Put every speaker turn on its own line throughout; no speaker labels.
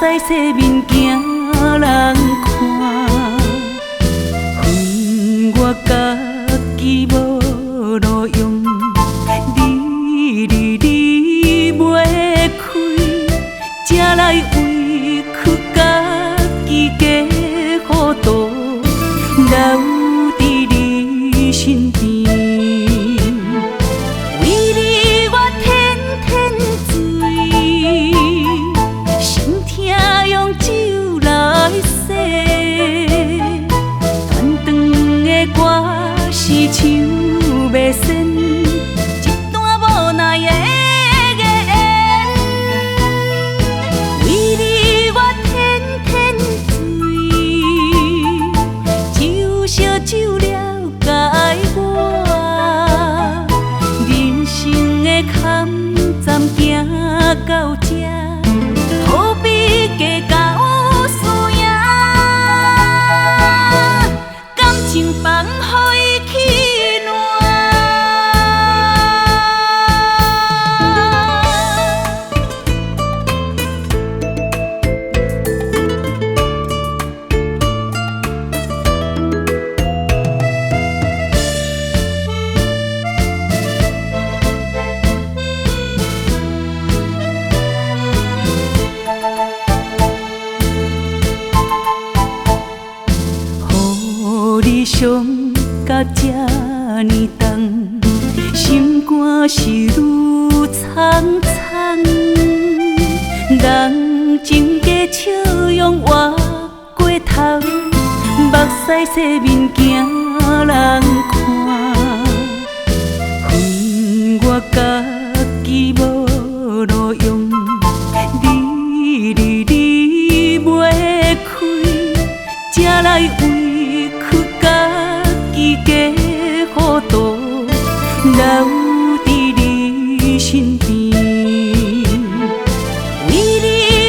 屎洗面惊人看，恨我家己无路用，你袂开，才来委屈家己加糊涂，留伫你身边。是像袂仙，一段无奈的缘。为你我天醉，酒烧酒了解我，人生的坎暂行到这，何必计较输赢？感情放予伊。你伤到这呢重，心肝是愈苍苍。人情价笑容活过头，目屎洗面惊人看。恨我家己无路用，你袂开，才来委屈家己加糊涂，留伫你身边。为你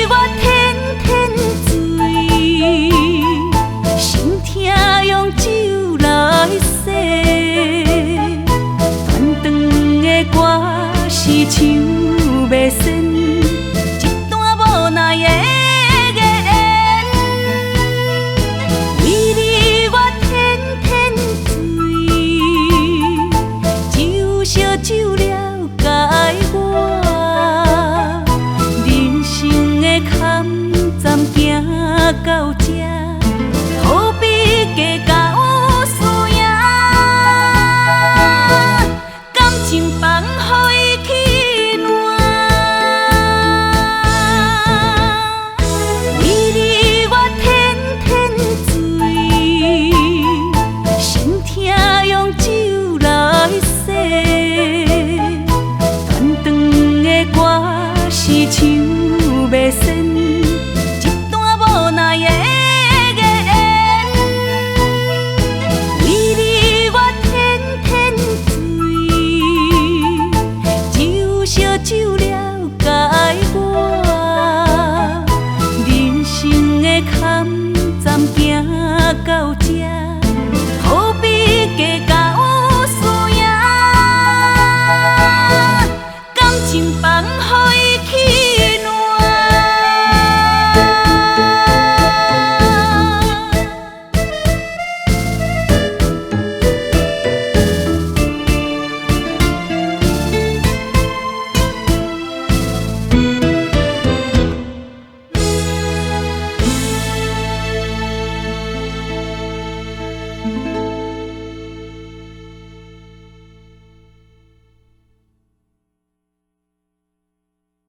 我天醉，心痛用酒来洗，断肠的歌是像袂仙。